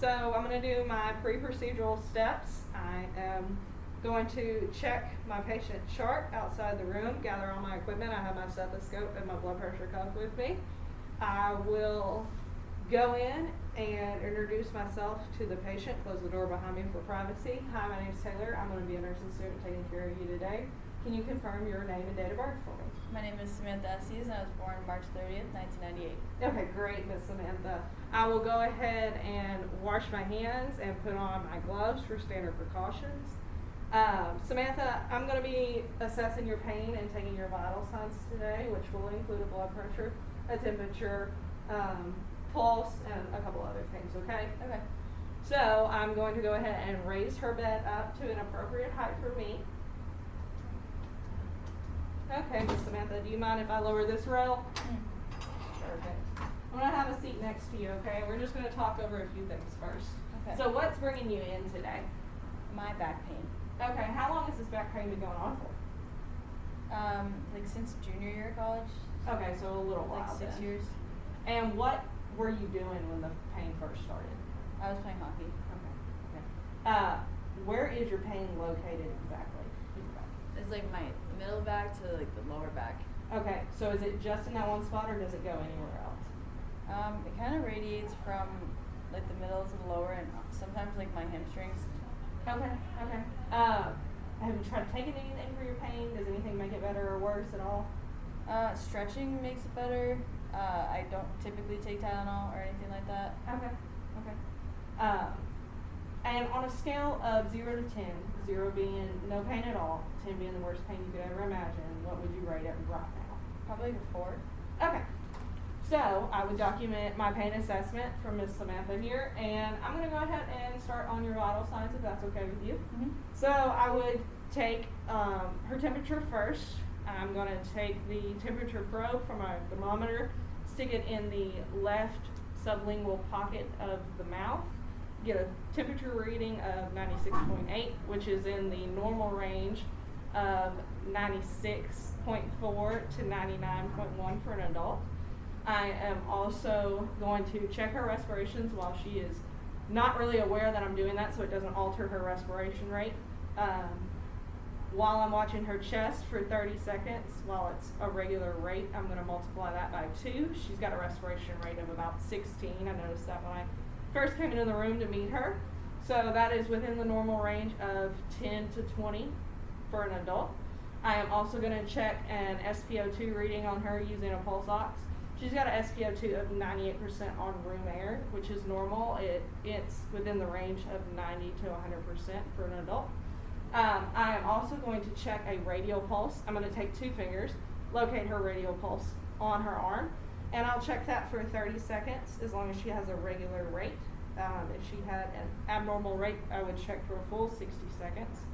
So I'm going to do my pre-procedural steps. I am going to check my patient chart outside the room, gather all my equipment. I have my stethoscope and my blood pressure cuff with me. I will go in and introduce myself to the patient, close the door behind me for privacy. Hi, my name is Taylor. I'm going to be a nursing student taking care of you today. Can you confirm your name and date of birth for me? My name is Samantha Estes, and I was born March 30th, 1998. Okay, great, Miss Samantha. I will go ahead and wash my hands and put on my gloves for standard precautions. Samantha, I'm going to be assessing your pain and taking your vital signs today, which will include a blood pressure, a temperature, pulse, and a couple other things, okay? Okay. So I'm going to go ahead and raise her bed up to an appropriate height for me. Okay, Miss Samantha, do you mind if I lower this rail? Perfect. I'm going to have a seat next to you, okay? We're just going to talk over a few things first. Okay. So what's bringing you in today? My back pain. Okay, how long has this back pain been going on for? Like since junior year of college. Okay, so a little while Like 6 then. years. And what were you doing when the pain first started? I was playing hockey. Okay. Where is your pain located exactly? It's like my middle back to like the lower back. Okay, so is it just in that one spot or does it go anywhere else? It kind of radiates from like the middle to the lower, and sometimes like my hamstrings. Okay. Have you tried taking anything for your pain? Does anything make it better or worse at all? Stretching makes it better. I don't typically take Tylenol or anything like that. Okay. And on a scale of 0 to 10, 0 being no pain at all, 10 being the worst pain you could ever imagine, what would you rate it right now? Probably like a 4. Okay. So I would document my pain assessment for Miss Samantha here, and I'm going to go ahead and start on your vital signs if that's okay with you. Mm-hmm. So I would take her temperature first. I'm going to take the temperature probe from my thermometer, stick it in the left sublingual pocket of the mouth, get a temperature reading of 96.8, which is in the normal range of 96.4 to 99.1 for an adult. I am also going to check her respirations while she is not really aware that I'm doing that, so it doesn't alter her respiration rate. While I'm watching her chest for 30 seconds, while it's a regular rate, I'm going to multiply that by 2. She's got a respiration rate of about 16. I noticed that when I first came into the room to meet her. So that is within the normal range of 10 to 20 for an adult. I am also going to check an SpO2 reading on her using a pulse ox. She's got an SpO2 of 98% on room air, which is normal. It's within the range of 90 to 100% for an adult. I am also going to check a radial pulse. I'm going to take 2 fingers, locate her radial pulse on her arm, and I'll check that for 30 seconds as long as she has a regular rate. If she had an abnormal rate, I would check for a full 60 seconds.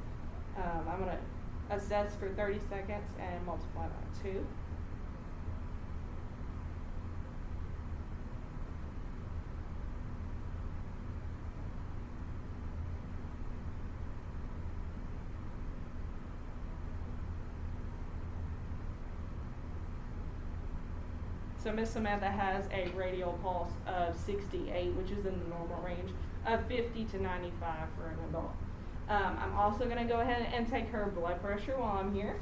I'm going to assess for 30 seconds and multiply by 2. So Miss Samantha has a radial pulse of 68, which is in the normal range of 50 to 95 for an adult. I'm also going to go ahead and take her blood pressure while I'm here.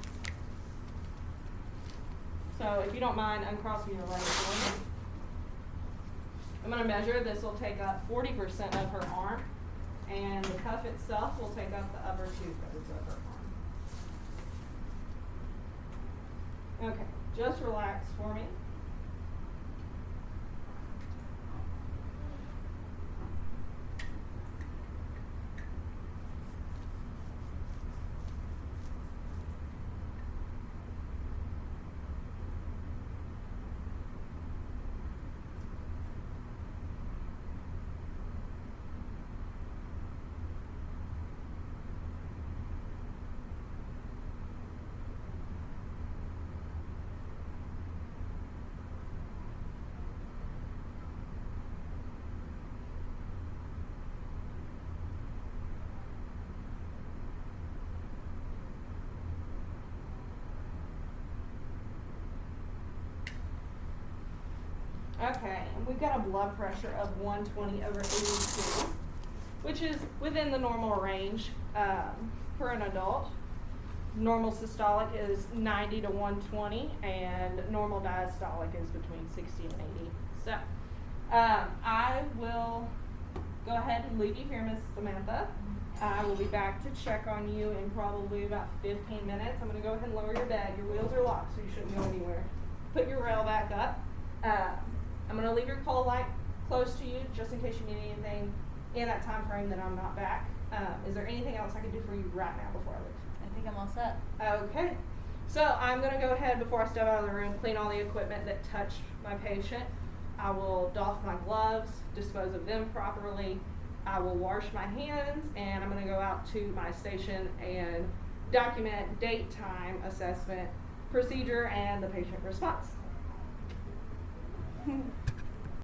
So if you don't mind uncrossing your legs for me. I'm going to measure. This will take up 40% of her arm, and the cuff itself will take up the upper 2/3 of her arm. Okay, just relax for me. Okay, and we've got a blood pressure of 120/82, which is within the normal range for an adult. Normal systolic is 90 to 120, and normal diastolic is between 60 and 80. So, I will go ahead and leave you here, Miss Samantha. I will be back to check on you in probably about 15 minutes. I'm going to go ahead and lower your bag. Your wheels are locked, so you shouldn't go anywhere. Put your rail back up. I'm going to leave your call light close to you just in case you need anything in that time frame that I'm not back. Is there anything else I can do for you right now before I leave? I think I'm all set. Okay. So I'm going to go ahead before I step out of the room, clean all the equipment that touched my patient. I will doff my gloves, dispose of them properly. I will wash my hands, and I'm going to go out to my station and document date, time, assessment, procedure, and the patient response.